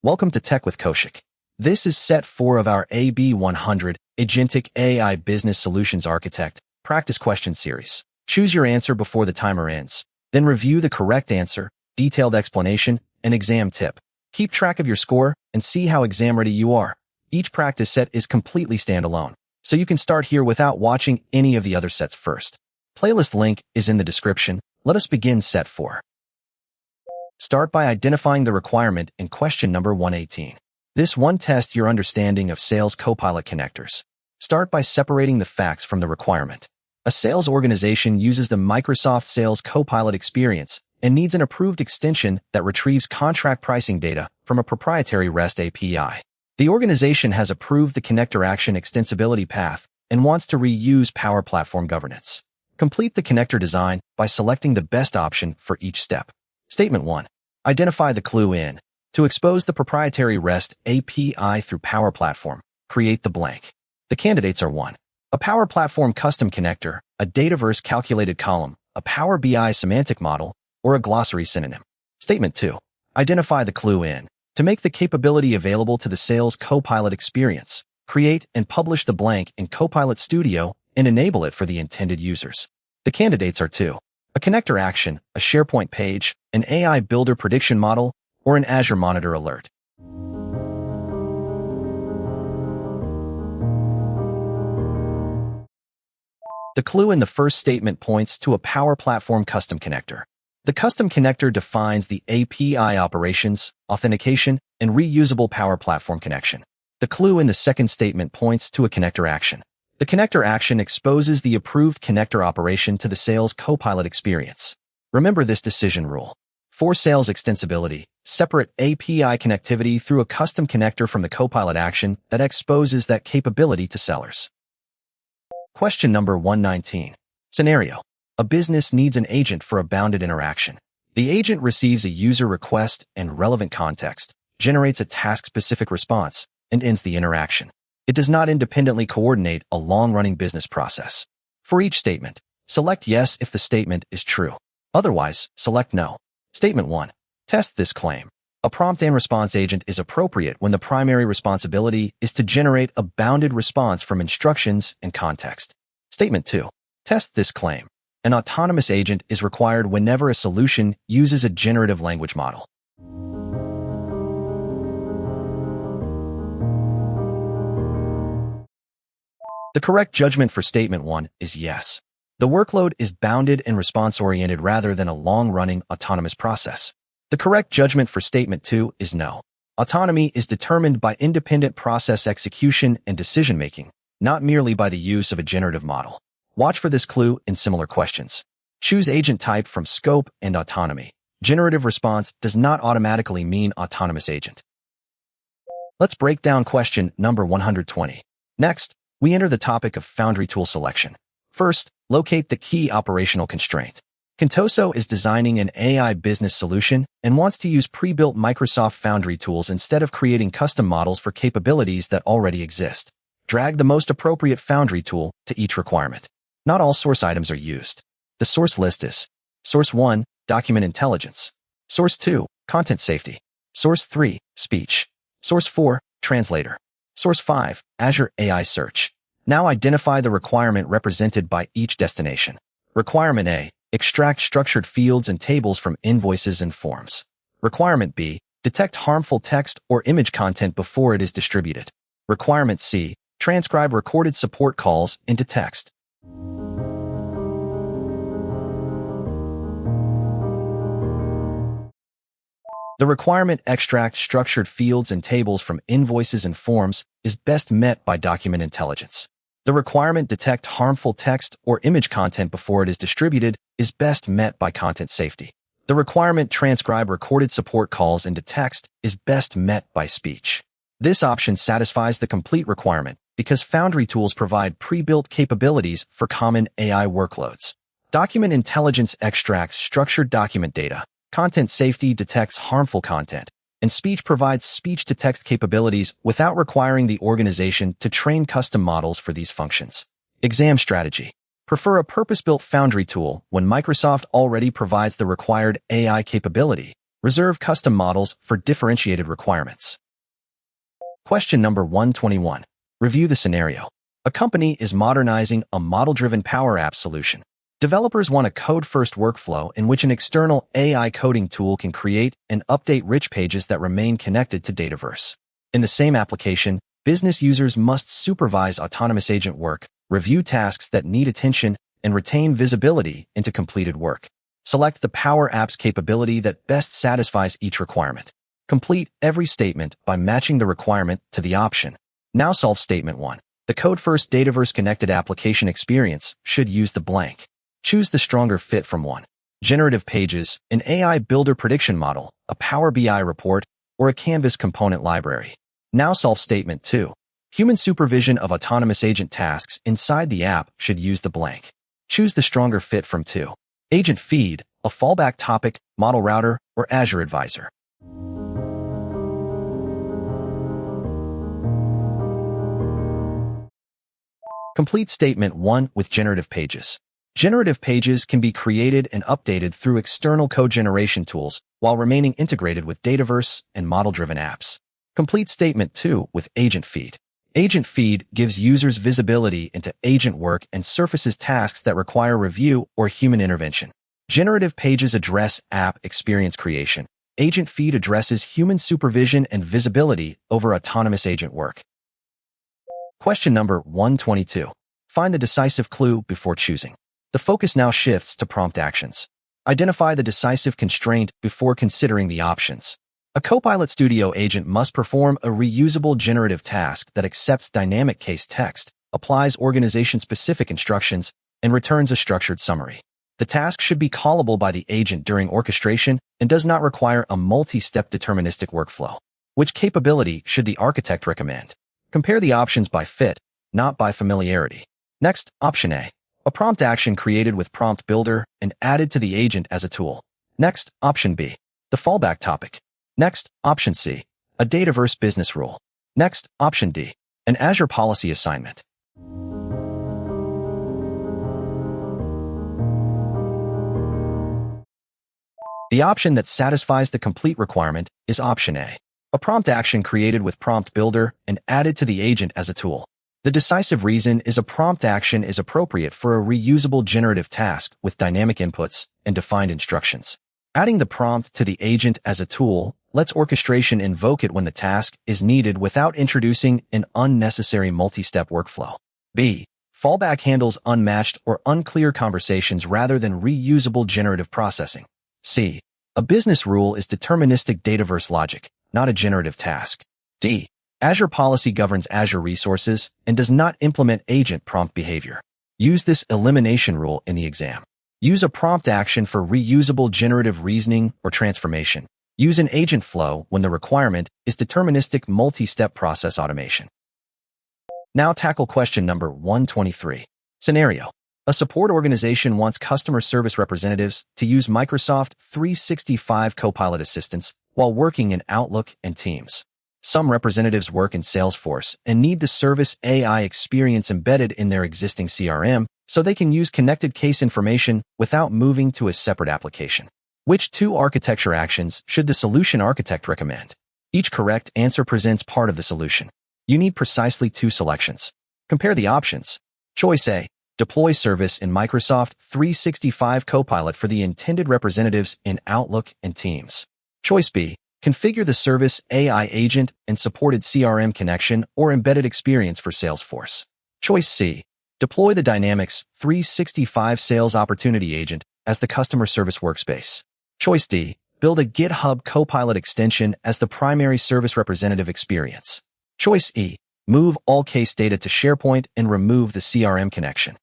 Welcome to Tech with Koushik. This is set 4 of our AB-100 Agentic AI Business Solutions Architect practice question series. Choose your answer before the timer ends. Then review the correct answer, detailed explanation, and exam tip. Keep track of your score and see how exam ready you are. Each practice set is completely standalone, so you can start here without watching any of the other sets first. Playlist link is in the description. Let us begin set 4. Start by identifying the requirement in question number 118. This one tests your understanding of sales Copilot connectors. Start by separating the facts from the requirement. A sales organization uses the Microsoft Sales Copilot experience and needs an approved extension that retrieves contract pricing data from a proprietary REST API. The organization has approved the connector action extensibility path and wants to reuse Power Platform governance. Complete the connector design by selecting the best option for each step. Statement 1. Identify the clue in. To expose the proprietary REST API through Power Platform, create the blank. The candidates are 1. A Power Platform custom connector, a Dataverse calculated column, a Power BI semantic model, or a glossary synonym. Statement 2. Identify the clue in. To make the capability available to the Sales Copilot experience, create and publish the blank in Copilot Studio and enable it for the intended users. The candidates are 2. A connector action, a SharePoint page, an AI builder prediction model, or an Azure Monitor alert. The clue in the first statement points to a Power Platform custom connector. The custom connector defines the API operations, authentication, and reusable Power Platform connection. The clue in the second statement points to a connector action. The connector action exposes the approved connector operation to the Sales Copilot experience. Remember this decision rule. For sales extensibility, separate API connectivity through a custom connector from the Copilot action that exposes that capability to sellers. Question number 119. Scenario. A business needs an agent for a bounded interaction. The agent receives a user request and relevant context, generates a task-specific response, and ends the interaction. It does not independently coordinate a long-running business process. For each statement, select yes if the statement is true. Otherwise, select no. Statement 1. Test this claim. A prompt and response agent is appropriate when the primary responsibility is to generate a bounded response from instructions and context. Statement 2. Test this claim. An autonomous agent is required whenever a solution uses a generative language model. The correct judgment for Statement 1 is yes. The workload is bounded and response-oriented rather than a long-running autonomous process. The correct judgment for Statement 2 is no. Autonomy is determined by independent process execution and decision-making, not merely by the use of a generative model. Watch for this clue in similar questions. Choose agent type from scope and autonomy. Generative response does not automatically mean autonomous agent. Let's break down question number 120. Next, we enter the topic of Foundry tool selection. First, locate the key operational constraint. Contoso is designing an AI business solution and wants to use pre-built Microsoft Foundry tools instead of creating custom models for capabilities that already exist. Drag the most appropriate Foundry tool to each requirement. Not all source items are used. The source list is Source 1, Document Intelligence. Source 2, Content Safety. Source 3, Speech. Source 4, Translator. Source 5, Azure AI Search. Now identify the requirement represented by each destination. Requirement A, extract structured fields and tables from invoices and forms. Requirement B, detect harmful text or image content before it is distributed. Requirement C, transcribe recorded support calls into text. The requirement extract structured fields and tables from invoices and forms is best met by document intelligence. The requirement detect harmful text or image content before it is distributed is best met by content safety. The requirement transcribe recorded support calls into text is best met by speech. This option satisfies the complete requirement because Foundry tools provide pre-built capabilities for common AI workloads. Document intelligence extracts structured document data. Content safety detects harmful content, and speech provides speech-to-text capabilities without requiring the organization to train custom models for these functions. Exam strategy. Prefer a purpose-built Foundry tool when Microsoft already provides the required AI capability, Reserve custom models for differentiated requirements. Question number 121. Review the scenario. A company is modernizing a model-driven Power App solution. Developers want a code-first workflow in which an external AI coding tool can create and update rich pages that remain connected to Dataverse. In the same application, business users must supervise autonomous agent work, review tasks that need attention, and retain visibility into completed work. Select the Power App's capability that best satisfies each requirement. Complete every statement by matching the requirement to the option. Now solve Statement 1. The code-first Dataverse-connected application experience should use the blank. Choose the stronger fit from 1. Generative pages, an AI builder prediction model, a Power BI report, or a Canvas component library. Now solve Statement 2. Human supervision of autonomous agent tasks inside the app should use the blank. Choose the stronger fit from 2. Agent feed, a fallback topic, model router, or Azure Advisor. Complete Statement 1 with generative pages. Generative pages can be created and updated through external code generation tools while remaining integrated with Dataverse and model-driven apps. Complete Statement 2 with agent feed. Agent feed gives users visibility into agent work and surfaces tasks that require review or human intervention. Generative pages address app experience creation. Agent feed addresses human supervision and visibility over autonomous agent work. Question number 122. Find the decisive clue before choosing. The focus now shifts to prompt actions. Identify the decisive constraint before considering the options. A Copilot Studio agent must perform a reusable generative task that accepts dynamic case text, applies organization-specific instructions, and returns a structured summary. The task should be callable by the agent during orchestration and does not require a multi-step deterministic workflow. Which capability should the architect recommend? Compare the options by fit, not by familiarity. Next, Option A. A prompt action created with Prompt Builder and added to the agent as a tool. Next, Option B. The fallback topic. Next, Option C. A Dataverse business rule. Next, Option D. An Azure policy assignment. The option that satisfies the complete requirement is Option A. A prompt action created with Prompt Builder and added to the agent as a tool. The decisive reason is a prompt action is appropriate for a reusable generative task with dynamic inputs and defined instructions. Adding the prompt to the agent as a tool lets orchestration invoke it when the task is needed without introducing an unnecessary multi-step workflow. B. Fallback handles unmatched or unclear conversations rather than reusable generative processing. C. A business rule is deterministic Dataverse logic, not a generative task. D. Azure policy governs Azure resources and does not implement agent prompt behavior. Use this elimination rule in the exam. Use a prompt action for reusable generative reasoning or transformation. Use an agent flow when the requirement is deterministic multi-step process automation. Now tackle question number 123. Scenario. A support organization wants customer service representatives to use Microsoft 365 Copilot assistants while working in Outlook and Teams. Some representatives work in Salesforce and need the service AI experience embedded in their existing CRM so they can use connected case information without moving to a separate application. Which 2 architecture actions should the solution architect recommend? Each correct answer presents part of the solution. You need precisely 2 selections. Compare the options. Choice A. Deploy service in Microsoft 365 Copilot for the intended representatives in Outlook and Teams. Choice B. Configure the service AI agent and supported CRM connection or embedded experience for Salesforce. Choice C. Deploy the Dynamics 365 Sales Opportunity Agent as the customer service workspace. Choice D. Build a GitHub Copilot extension as the primary service representative experience. Choice E. Move all case data to SharePoint and remove the CRM connection.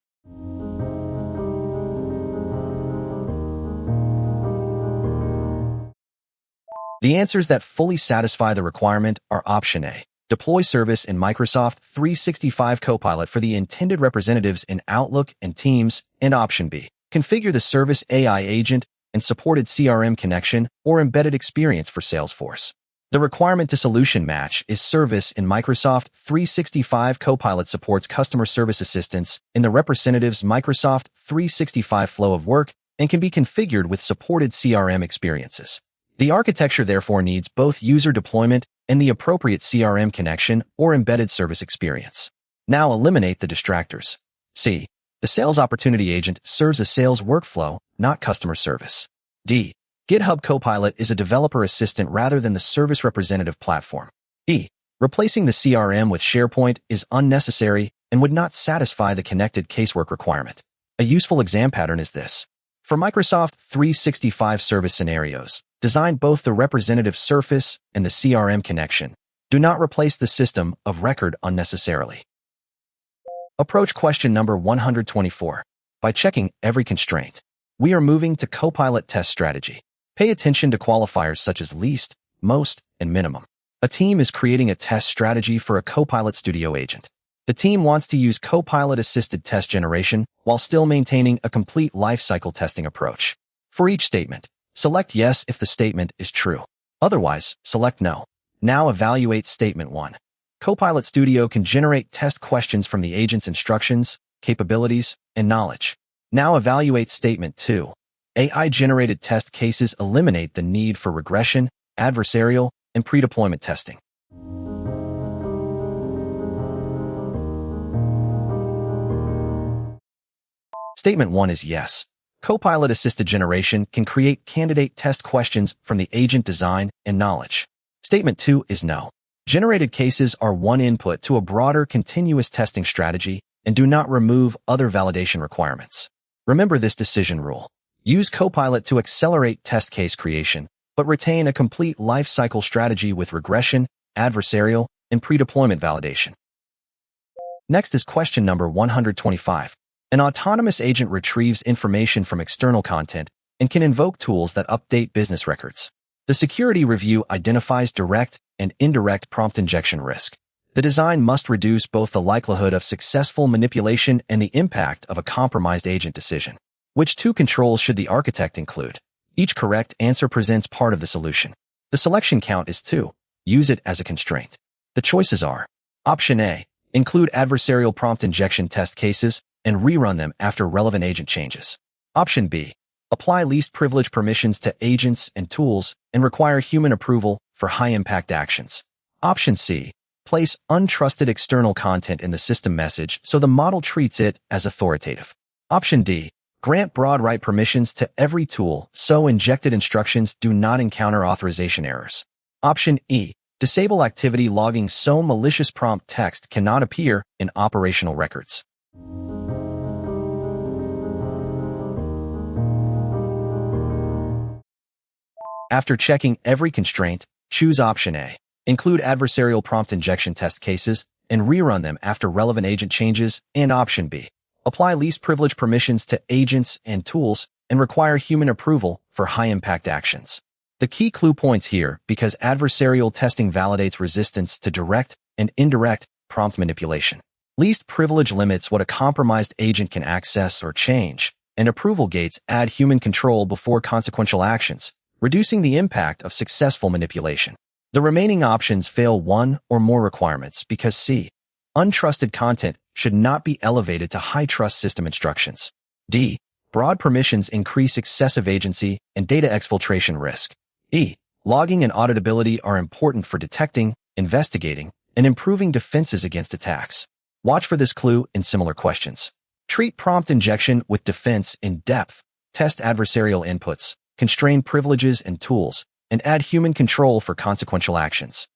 The answers that fully satisfy the requirement are Option A. Deploy service in Microsoft 365 Copilot for the intended representatives in Outlook and Teams, and Option B. Configure the service AI agent and supported CRM connection or embedded experience for Salesforce. The requirement to solution match is service in Microsoft 365 Copilot supports customer service assistance in the representative's Microsoft 365 flow of work and can be configured with supported CRM experiences. The architecture therefore needs both user deployment and the appropriate CRM connection or embedded service experience. Now eliminate the distractors. C. The sales opportunity agent serves a sales workflow, not customer service. D. GitHub Copilot is a developer assistant rather than the service representative platform. E. Replacing the CRM with SharePoint is unnecessary and would not satisfy the connected casework requirement. A useful exam pattern is this. For Microsoft 365 service scenarios, design both the representative surface and the CRM connection. Do not replace the system of record unnecessarily. Approach question number 124. By checking every constraint, we are moving to Copilot test strategy. Pay attention to qualifiers such as least, most, and minimum. A team is creating a test strategy for a Copilot Studio agent. The team wants to use Copilot-assisted test generation while still maintaining a complete lifecycle testing approach. For each statement, select yes if the statement is true. Otherwise, select no. Now evaluate statement 1. Copilot Studio can generate test questions from the agent's instructions, capabilities, and knowledge. Now evaluate statement 2. AI-generated test cases eliminate the need for regression, adversarial, and pre-deployment testing. Statement 1 is yes. Copilot-assisted generation can create candidate test questions from the agent design and knowledge. Statement 2 is no. Generated cases are one input to a broader continuous testing strategy and do not remove other validation requirements. Remember this decision rule. Use Copilot to accelerate test case creation, but retain a complete lifecycle strategy with regression, adversarial, and pre-deployment validation. Next is question number 125. An autonomous agent retrieves information from external content and can invoke tools that update business records. The security review identifies direct and indirect prompt injection risk. The design must reduce both the likelihood of successful manipulation and the impact of a compromised agent decision. Which two controls should the architect include? Each correct answer presents part of the solution. The selection count is 2. Use it as a constraint. The choices are: Option A, include adversarial prompt injection test cases and rerun them after relevant agent changes. Option B, apply least privilege permissions to agents and tools and require human approval for high-impact actions. Option C, place untrusted external content in the system message so the model treats it as authoritative. Option D, grant broad write permissions to every tool so injected instructions do not encounter authorization errors. Option E, disable activity logging so malicious prompt text cannot appear in operational records. After checking every constraint, choose Option A. Include adversarial prompt injection test cases and rerun them after relevant agent changes, and Option B. Apply least privilege permissions to agents and tools and require human approval for high-impact actions. The key clue points here because adversarial testing validates resistance to direct and indirect prompt manipulation. Least privilege limits what a compromised agent can access or change, and approval gates add human control before consequential actions, reducing the impact of successful manipulation. The remaining options fail one or more requirements because C. Untrusted content should not be elevated to high-trust system instructions. D. Broad permissions increase excessive agency and data exfiltration risk. E. Logging and auditability are important for detecting, investigating, and improving defenses against attacks. Watch for this clue in similar questions. Treat prompt injection with defense in depth, test adversarial inputs, constrain privileges and tools, and add human control for consequential actions.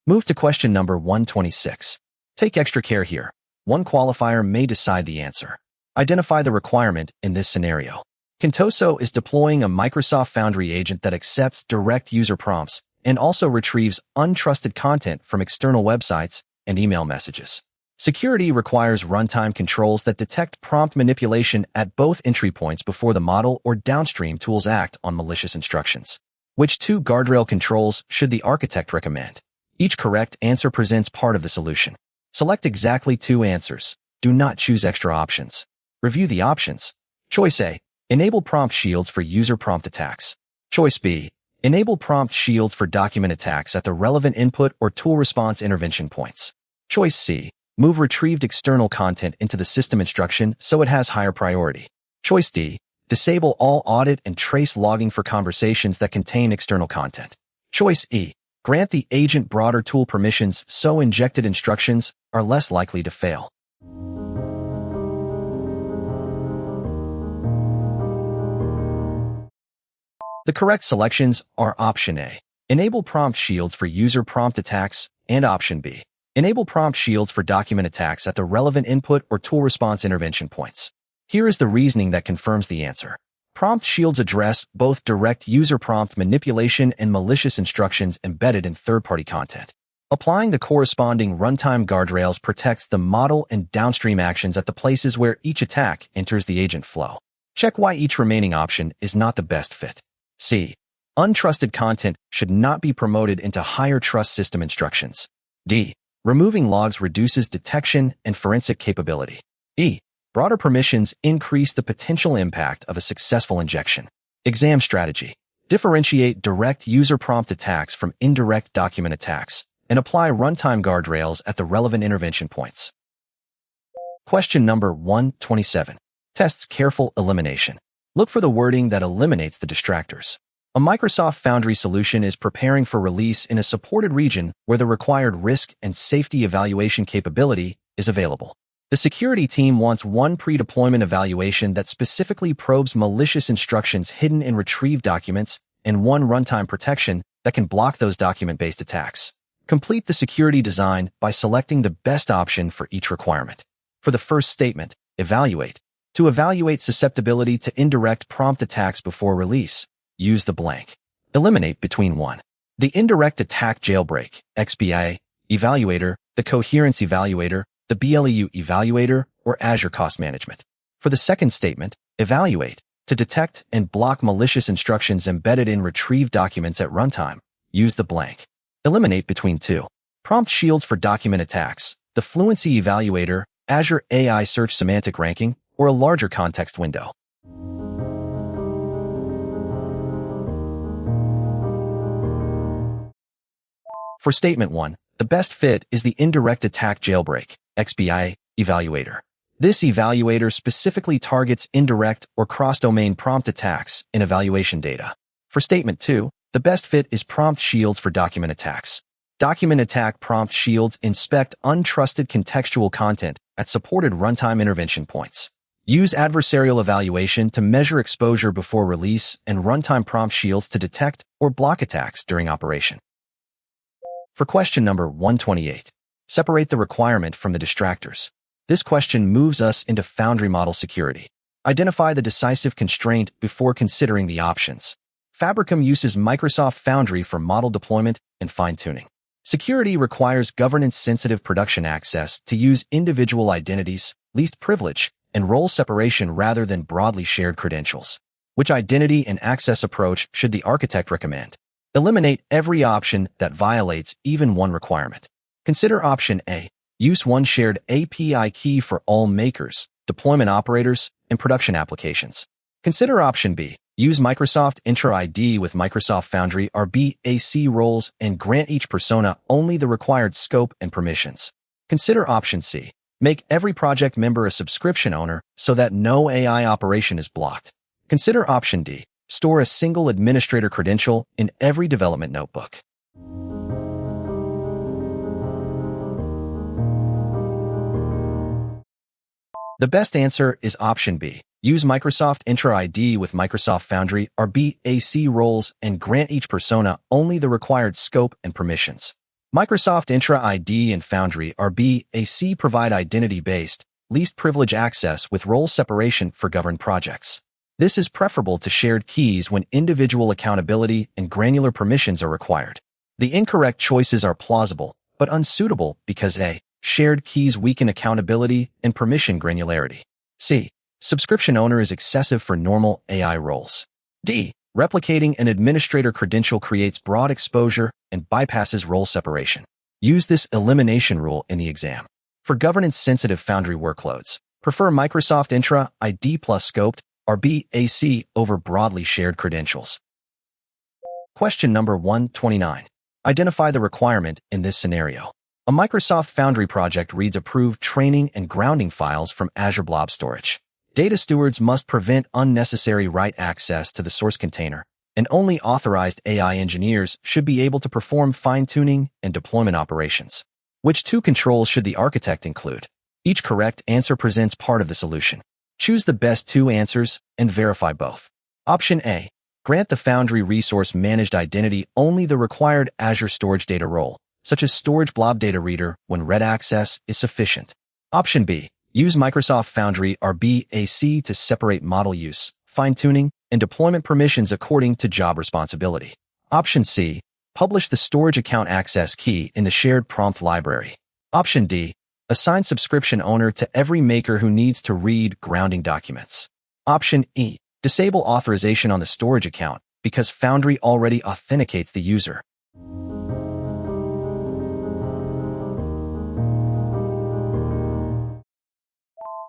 Move to question number 126. Take extra care here. One qualifier may decide the answer. Identify the requirement in this scenario. Contoso is deploying a Microsoft Foundry agent that accepts direct user prompts and also retrieves untrusted content from external websites and email messages. Security requires runtime controls that detect prompt manipulation at both entry points before the model or downstream tools act on malicious instructions. Which two guardrail controls should the architect recommend? Each correct answer presents part of the solution. Select exactly 2 answers. Do not choose extra options. Review the options. Choice A, enable prompt shields for user prompt attacks. Choice B, enable prompt shields for document attacks at the relevant input or tool response intervention points. Choice C, move retrieved external content into the system instruction so it has higher priority. Choice D, Disable all audit and trace logging for conversations that contain external content. Choice E. Grant the agent broader tool permissions so injected instructions are less likely to fail. The correct selections are Option A. Enable prompt shields for user prompt attacks, and Option B. Enable prompt shields for document attacks at the relevant input or tool response intervention points. Here is the reasoning that confirms the answer. Prompt shields address both direct user prompt manipulation and malicious instructions embedded in third-party content. Applying the corresponding runtime guardrails protects the model and downstream actions at the places where each attack enters the agent flow. Check why each remaining option is not the best fit. C. Untrusted content should not be promoted into higher trust system instructions. D. Removing logs reduces detection and forensic capability. E. Broader permissions increase the potential impact of a successful injection. Exam strategy. Differentiate direct user prompt attacks from indirect document attacks, and apply runtime guardrails at the relevant intervention points. Question number 127. Tests careful elimination. Look for the wording that eliminates the distractors. A Microsoft Foundry solution is preparing for release in a supported region where the required risk and safety evaluation capability is available. The security team wants one pre-deployment evaluation that specifically probes malicious instructions hidden in retrieved documents and one runtime protection that can block those document-based attacks. Complete the security design by selecting the best option for each requirement. For the first statement, evaluate. To evaluate susceptibility to indirect prompt attacks before release, use the blank. Eliminate between 1. The Indirect Attack Jailbreak, XBA, Evaluator, the Coherence Evaluator, the BLEU Evaluator, or Azure Cost Management. For the second statement, evaluate. To detect and block malicious instructions embedded in retrieved documents at runtime, use the blank. Eliminate between 2. Prompt shields for document attacks, the Fluency Evaluator, Azure AI Search Semantic Ranking, or a larger context window. For Statement 1, the best fit is the Indirect Attack Jailbreak, XBI, Evaluator. This evaluator specifically targets indirect or cross-domain prompt attacks in evaluation data. For Statement 2, the best fit is Prompt Shields for document attacks. Document attack prompt shields inspect untrusted contextual content at supported runtime intervention points. Use adversarial evaluation to measure exposure before release and runtime prompt shields to detect or block attacks during operation. For question number 128, separate the requirement from the distractors. This question moves us into Foundry model security. Identify the decisive constraint before considering the options. Fabricam uses Microsoft Foundry for model deployment and fine-tuning. Security requires governance-sensitive production access to use individual identities, least privilege, and role separation rather than broadly shared credentials. Which identity and access approach should the architect recommend? Eliminate every option that violates even one requirement. Consider Option A. Use one shared API key for all makers, deployment operators, and production applications. Consider Option B. Use Microsoft Intra ID with Microsoft Foundry RBAC roles and grant each persona only the required scope and permissions. Consider Option C. Make every project member a subscription owner so that no AI operation is blocked. Consider Option D. Store a single administrator credential in every development notebook. The best answer is Option B. Use Microsoft Intra ID with Microsoft Foundry RBAC roles and grant each persona only the required scope and permissions. Microsoft Intra ID and Foundry RBAC provide identity-based, least privilege access with role separation for governed projects. This is preferable to shared keys when individual accountability and granular permissions are required. The incorrect choices are plausible, but unsuitable because A. Shared keys weaken accountability and permission granularity. C. Subscription owner is excessive for normal AI roles. D. Replicating an administrator credential creates broad exposure and bypasses role separation. Use this elimination rule in the exam. For governance-sensitive Foundry workloads, prefer Microsoft Intra ID plus scoped RBAC over broadly shared credentials. Question number 129. Identify the requirement in this scenario. A Microsoft Foundry project reads approved training and grounding files from Azure Blob Storage. Data stewards must prevent unnecessary write access to the source container, and only authorized AI engineers should be able to perform fine-tuning and deployment operations. Which two controls should the architect include? Each correct answer presents part of the solution. Choose the best two answers and verify both. Option A. Grant the Foundry resource managed identity only the required Azure storage data role, such as storage blob data reader when read access is sufficient. Option B. Use Microsoft Foundry RBAC to separate model use, fine-tuning, and deployment permissions according to job responsibility. Option C. Publish the storage account access key in the shared prompt library. Option D. Assign subscription owner to every maker who needs to read grounding documents. Option E. Disable authorization on the storage account because Foundry already authenticates the user.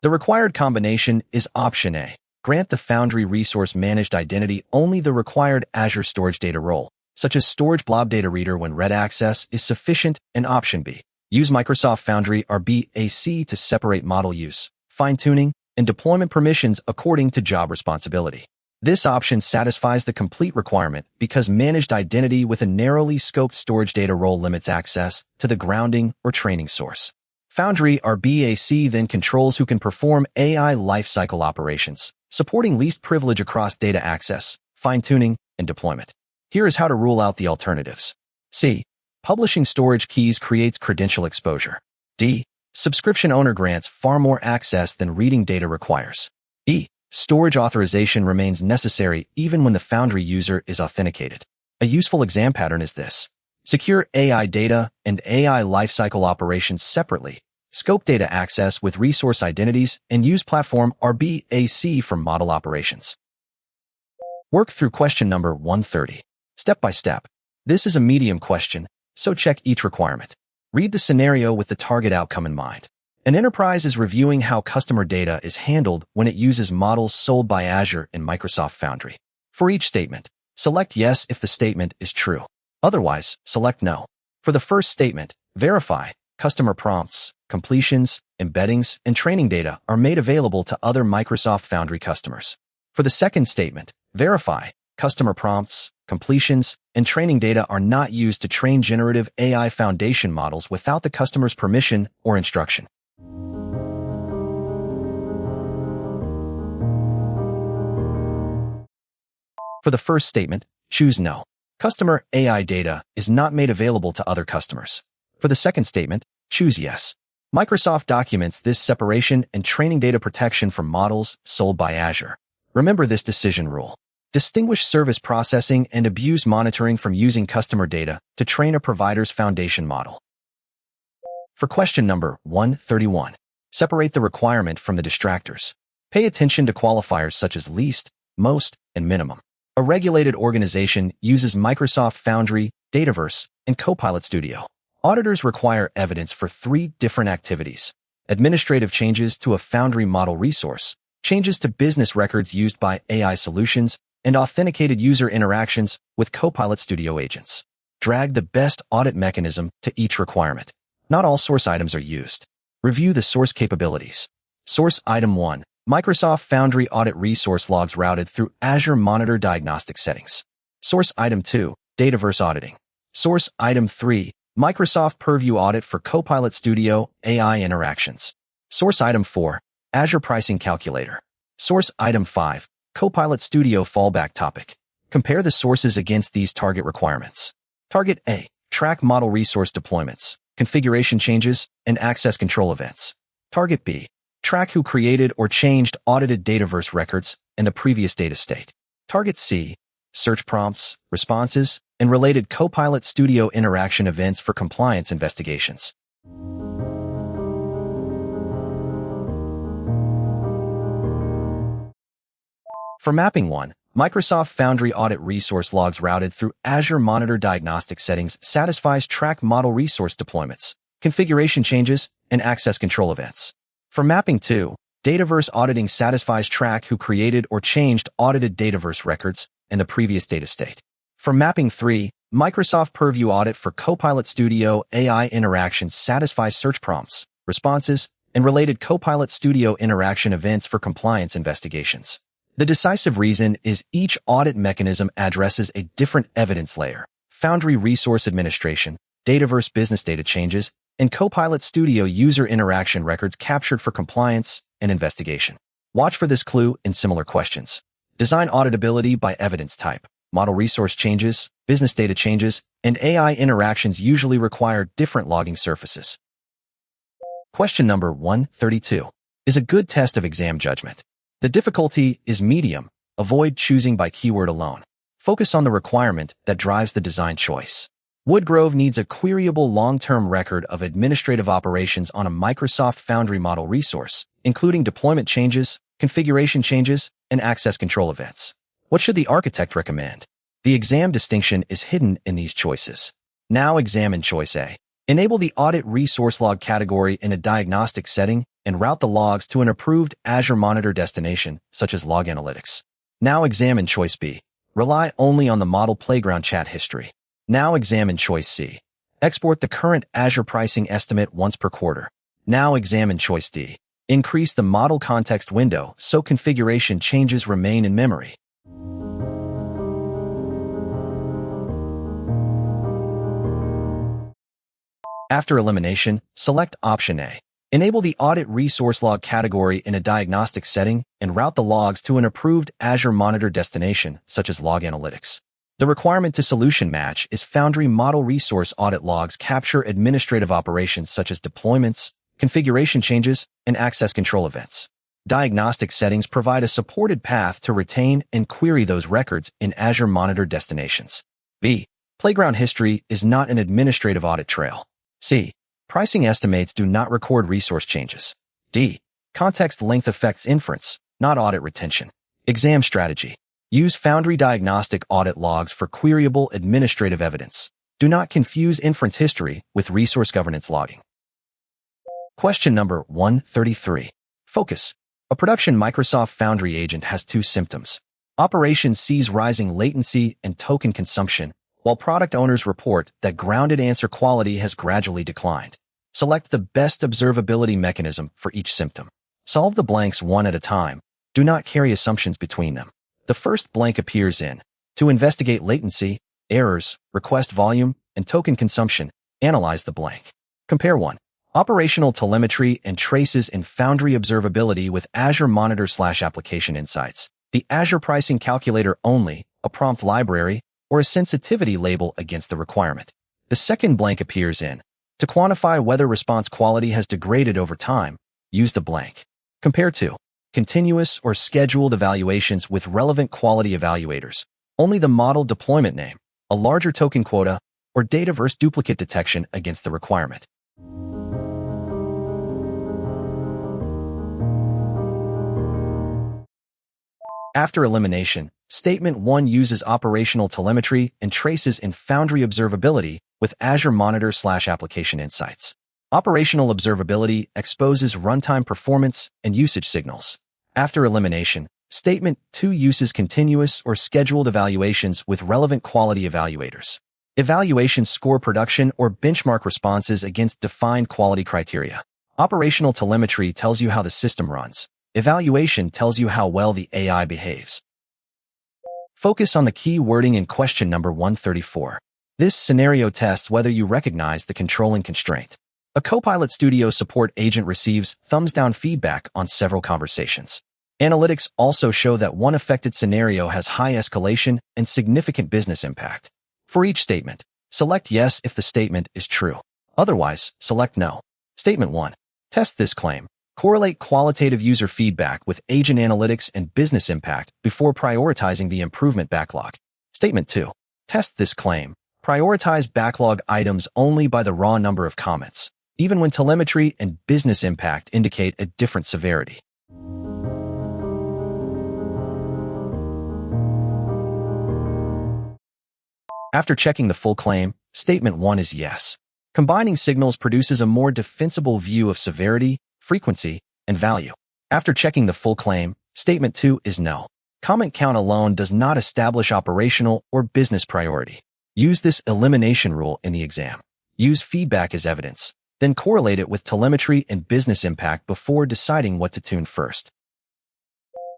The required combination is Option A. Grant the Foundry resource managed identity only the required Azure storage data role, such as storage blob data reader when read access is sufficient, and Option B. Use Microsoft Foundry RBAC to separate model use, fine-tuning, and deployment permissions according to job responsibility. This option satisfies the complete requirement because managed identity with a narrowly scoped storage data role limits access to the grounding or training source. Foundry RBAC then controls who can perform AI lifecycle operations, supporting least privilege across data access, fine-tuning, and deployment. Here is how to rule out the alternatives. C. Publishing storage keys creates credential exposure. D. Subscription owner grants far more access than reading data requires. E. Storage authorization remains necessary even when the Foundry user is authenticated. A useful exam pattern is this. Secure AI data and AI lifecycle operations separately. Scope data access with resource identities and use platform RBAC for model operations. Work through question number 130. Step by step. This is a medium question, so check each requirement. Read the scenario with the target outcome in mind. An enterprise is reviewing how customer data is handled when it uses models sold by Azure in Microsoft Foundry. For each statement, select yes if the statement is true. Otherwise, select no. For the first statement, verify customer prompts, completions, embeddings, and training data are made available to other Microsoft Foundry customers. For the second statement, verify customer prompts, completions, and training data are not used to train generative AI foundation models without the customer's permission or instruction. For the first statement, choose no. Customer AI data is not made available to other customers. For the second statement, choose yes. Microsoft documents this separation and training data protection for models sold by Azure. Remember this decision rule. Distinguish service processing and abuse monitoring from using customer data to train a provider's foundation model. For question number 131, separate the requirement from the distractors. Pay attention to qualifiers such as least, most, and minimum. A regulated organization uses Microsoft Foundry, Dataverse, and Copilot Studio. Auditors require evidence for 3 different activities: administrative changes to a Foundry model resource, changes to business records used by AI solutions, and authenticated user interactions with Copilot Studio agents. Drag the best audit mechanism to each requirement. Not all source items are used. Review the source capabilities. Source Item 1. Microsoft Foundry Audit Resource Logs routed through Azure Monitor Diagnostic Settings. Source Item 2. Dataverse Auditing. Source Item 3. Microsoft Purview Audit for Copilot Studio AI Interactions. Source Item 4. Azure Pricing Calculator. Source Item 5. Copilot Studio Fallback Topic. Compare the sources against these target requirements. Target A. Track model resource deployments, configuration changes, and access control events. Target B. Track who created or changed audited Dataverse records and the previous data state. Target C. Search prompts, responses, and related Copilot Studio interaction events for compliance investigations. For Mapping 1, Microsoft Foundry Audit Resource Logs routed through Azure Monitor Diagnostic Settings satisfies track model resource deployments, configuration changes, and access control events. For Mapping 2, Dataverse Auditing satisfies track who created or changed audited Dataverse records and the previous data state. For Mapping 3, Microsoft Purview Audit for Copilot Studio AI Interactions satisfies search prompts, responses, and related Copilot Studio interaction events for compliance investigations. The decisive reason is each audit mechanism addresses a different evidence layer: Foundry resource administration, Dataverse business data changes, and Copilot Studio user interaction records captured for compliance and investigation. Watch for this clue in similar questions. Design auditability by evidence type. Model resource changes, business data changes, and AI interactions usually require different logging surfaces. Question number 132 is a good test of exam judgment. The difficulty is medium. Avoid choosing by keyword alone. Focus on the requirement that drives the design choice. Woodgrove needs a queryable long-term record of administrative operations on a Microsoft Foundry model resource, including deployment changes, configuration changes, and access control events. What should the architect recommend? The exam distinction is hidden in these choices. Now examine choice A. Enable the audit resource log category in a diagnostic setting and route the logs to an approved Azure Monitor destination, such as Log Analytics. Now examine choice B. Rely only on the model playground chat history. Now examine choice C. Export the current Azure pricing estimate once per quarter. Now examine choice D. Increase the model context window so configuration changes remain in memory. After elimination, select option A. Enable the audit resource log category in a diagnostic setting and route the logs to an approved Azure Monitor destination, such as Log Analytics. The requirement to solution match is Foundry model resource audit logs capture administrative operations such as deployments, configuration changes, and access control events. Diagnostic settings provide a supported path to retain and query those records in Azure Monitor destinations. B. Playground history is not an administrative audit trail. C. Pricing estimates do not record resource changes. D. Context length affects inference, not audit retention. Exam strategy. Use Foundry diagnostic audit logs for queryable administrative evidence. Do not confuse inference history with resource governance logging. Question number 133. Focus. A production Microsoft Foundry agent has two symptoms. Operations sees rising latency and token consumption, while product owners report that grounded answer quality has gradually declined. Select the best observability mechanism for each symptom. Solve the blanks one at a time. Do not carry assumptions between them. The first blank appears in: to investigate latency, errors, request volume, and token consumption, analyze the blank. Compare 1. Operational telemetry and traces in Foundry observability with Azure Monitor/Application Insights, the Azure Pricing Calculator only, a prompt library, or a sensitivity label against the requirement. The second blank appears in: to quantify whether response quality has degraded over time, use the blank. Compare 2. Continuous or scheduled evaluations with relevant quality evaluators, only the model deployment name, a larger token quota, or Dataverse duplicate detection against the requirement. After elimination, Statement 1 uses operational telemetry and traces in Foundry observability with Azure Monitor/Application Insights. Operational observability exposes runtime performance and usage signals. After elimination, Statement 2 uses continuous or scheduled evaluations with relevant quality evaluators. Evaluations score production or benchmark responses against defined quality criteria. Operational telemetry tells you how the system runs. Evaluation tells you how well the AI behaves. Focus on the key wording in question number 134. This scenario tests whether you recognize the controlling constraint. A Copilot Studio support agent receives thumbs-down feedback on several conversations. Analytics also show that one affected scenario has high escalation and significant business impact. For each statement, select yes if the statement is true. Otherwise, select no. Statement 1. Test this claim. Correlate qualitative user feedback with agent analytics and business impact before prioritizing the improvement backlog. Statement 2. Test this claim. Prioritize backlog items only by the raw number of comments, even when telemetry and business impact indicate a different severity. After checking the full claim, Statement 1 is yes. Combining signals produces a more defensible view of severity, frequency, and value. After checking the full claim, Statement 2 is no. Comment count alone does not establish operational or business priority. Use this elimination rule in the exam. Use feedback as evidence. Then correlate it with telemetry and business impact before deciding what to tune first.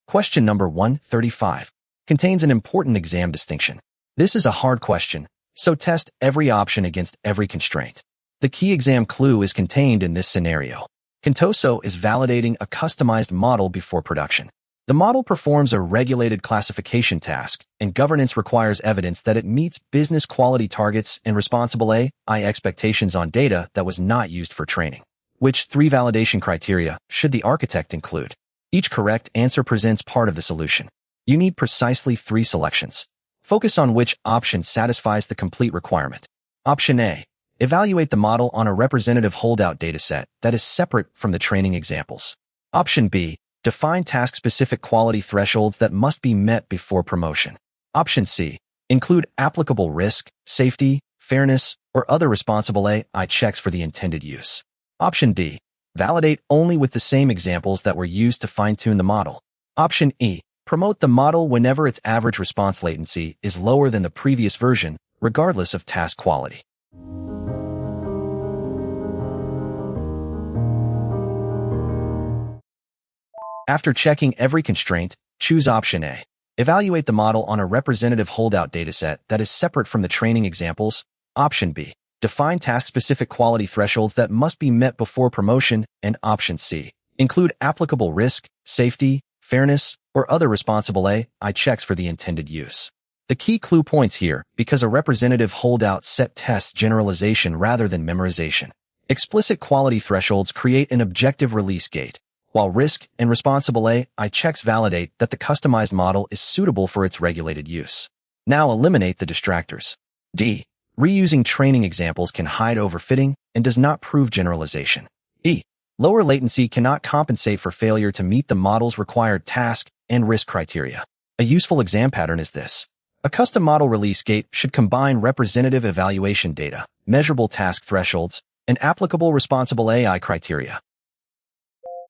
Question number 135 contains an important exam distinction. This is a hard question, so test every option against every constraint. The key exam clue is contained in this scenario. Contoso is validating a customized model before production. The model performs a regulated classification task, and governance requires evidence that it meets business quality targets and responsible AI expectations on data that was not used for training. Which 3 validation criteria should the architect include? Each correct answer presents part of the solution. You need precisely 3 selections. Focus on which option satisfies the complete requirement. Option A. Evaluate the model on a representative holdout dataset that is separate from the training examples. Option B. Define task-specific quality thresholds that must be met before promotion. Option C. Include applicable risk, safety, fairness, or other responsible AI checks for the intended use. Option D. Validate only with the same examples that were used to fine-tune the model. Option E. Promote the model whenever its average response latency is lower than the previous version, regardless of task quality. After checking every constraint, choose option A. Evaluate the model on a representative holdout dataset that is separate from the training examples. Option B. Define task-specific quality thresholds that must be met before promotion. And option C. Include applicable risk, safety, fairness, or other responsible AI checks for the intended use. The key clue points here because a representative holdout set tests generalization rather than memorization. Explicit quality thresholds create an objective release gate, while risk and responsible AI checks validate that the customized model is suitable for its regulated use. Now eliminate the distractors. D. Reusing training examples can hide overfitting and does not prove generalization. E. Lower latency cannot compensate for failure to meet the model's required task and risk criteria. A useful exam pattern is this. A custom model release gate should combine representative evaluation data, measurable task thresholds, and applicable responsible AI criteria.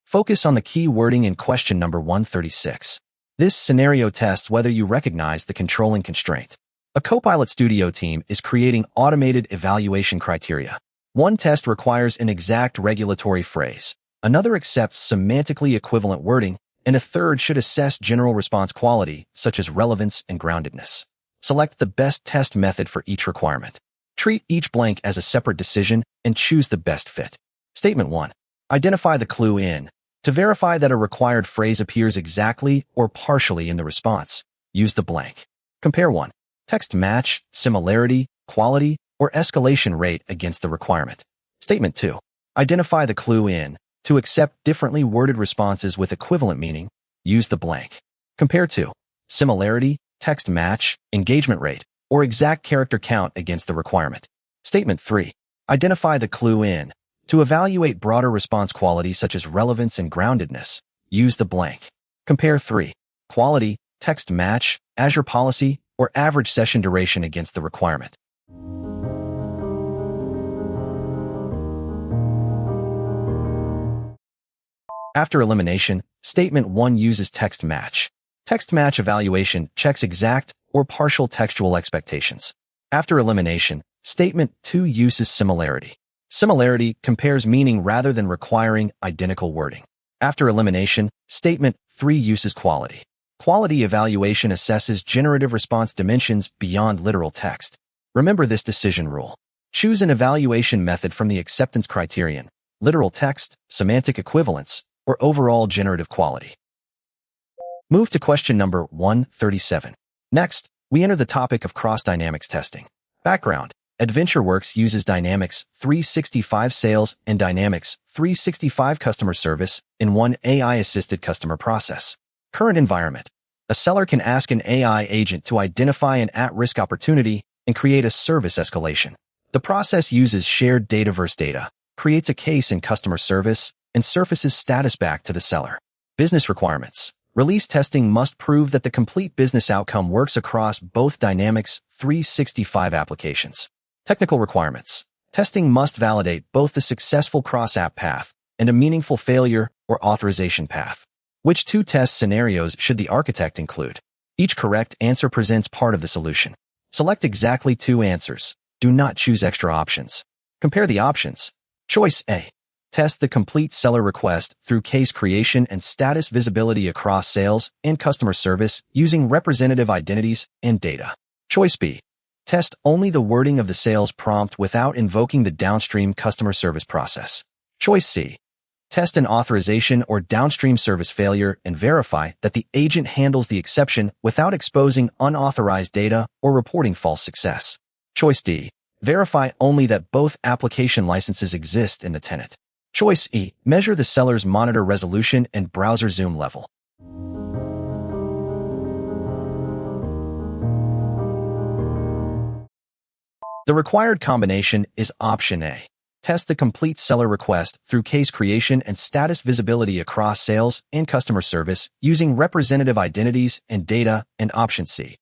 Focus on the key wording in question number 136. This scenario tests whether you recognize the controlling constraint. A Copilot Studio team is creating automated evaluation criteria. One test requires an exact regulatory phrase, another accepts semantically equivalent wording, and a third should assess general response quality, such as relevance and groundedness. Select the best test method for each requirement. Treat each blank as a separate decision and choose the best fit. Statement 1. Identify the clue in. To verify that a required phrase appears exactly or partially in the response, use the blank. Compare 1. Text match, similarity, quality, or escalation rate against the requirement. Statement 2. Identify the clue in. To accept differently worded responses with equivalent meaning, use the blank. Compare 2. Similarity, text match, engagement rate, or exact character count against the requirement. Statement 3. Identify the clue in. To evaluate broader response quality such as relevance and groundedness, use the blank. Compare 3. Quality, text match, Azure policy, or average session duration against the requirement. After elimination, Statement 1 uses text match. Text match evaluation checks exact or partial textual expectations. After elimination, Statement 2 uses similarity. Similarity compares meaning rather than requiring identical wording. After elimination, Statement 3 uses quality. Quality evaluation assesses generative response dimensions beyond literal text. Remember this decision rule. Choose an evaluation method from the acceptance criterion, literal text, semantic equivalence, or overall generative quality. Move to question number 137. Next, we enter the topic of cross-dynamics testing. Background. AdventureWorks uses Dynamics 365 Sales and Dynamics 365 Customer Service in one AI-assisted customer process. Current environment. A seller can ask an AI agent to identify an at-risk opportunity and create a service escalation. The process uses shared Dataverse data, creates a case in customer service, and surfaces status back to the seller. Business requirements. Release testing must prove that the complete business outcome works across both Dynamics 365 applications. Technical requirements. Testing must validate both the successful cross-app path and a meaningful failure or authorization path. Which 2 test scenarios should the architect include? Each correct answer presents part of the solution. Select exactly 2 answers. Do not choose extra options. Compare the options. Choice A. Test the complete seller request through case creation and status visibility across sales and customer service using representative identities and data. Choice B. Test only the wording of the sales prompt without invoking the downstream customer service process. Choice C. Test an authorization or downstream service failure and verify that the agent handles the exception without exposing unauthorized data or reporting false success. Choice D. Verify only that both application licenses exist in the tenant. Choice E. Measure the seller's monitor resolution and browser zoom level. The required combination is option A. Test the complete seller request through case creation and status visibility across sales and customer service using representative identities and data, and option C.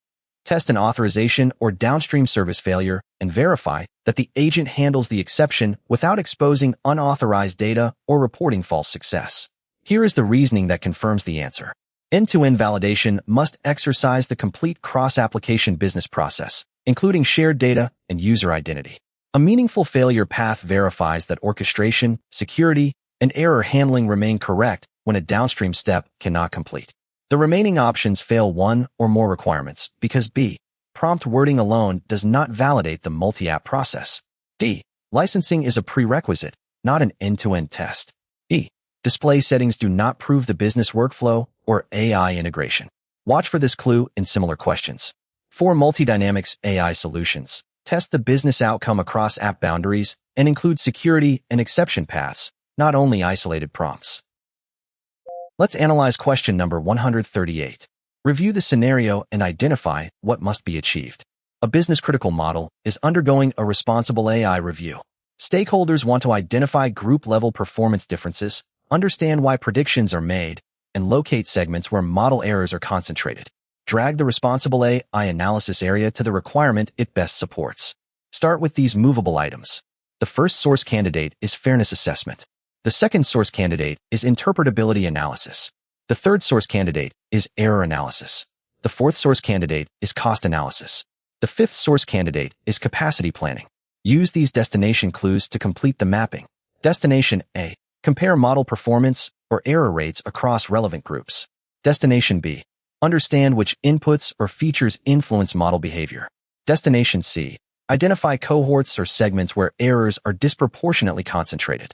Test an authorization or downstream service failure and verify that the agent handles the exception without exposing unauthorized data or reporting false success. Here is the reasoning that confirms the answer. End-to-end validation must exercise the complete cross-application business process, including shared data and user identity. A meaningful failure path verifies that orchestration, security, and error handling remain correct when a downstream step cannot complete. The remaining options fail one or more requirements because B. Prompt wording alone does not validate the multi-app process. D. Licensing is a prerequisite, not an end-to-end test. E. Display settings do not prove the business workflow or AI integration. Watch for this clue in similar questions. For multi-dynamics AI solutions, test the business outcome across app boundaries and include security and exception paths, not only isolated prompts. Let's analyze question number 138. Review the scenario and identify what must be achieved. A business-critical model is undergoing a responsible AI review. Stakeholders want to identify group-level performance differences, understand why predictions are made, and locate segments where model errors are concentrated. Drag the responsible AI analysis area to the requirement it best supports. Start with these movable items. The first source candidate is fairness assessment. The second source candidate is interpretability analysis. The third source candidate is error analysis. The fourth source candidate is cost analysis. The fifth source candidate is capacity planning. Use these destination clues to complete the mapping. Destination A. Compare model performance or error rates across relevant groups. Destination B. Understand which inputs or features influence model behavior. Destination C. Identify cohorts or segments where errors are disproportionately concentrated.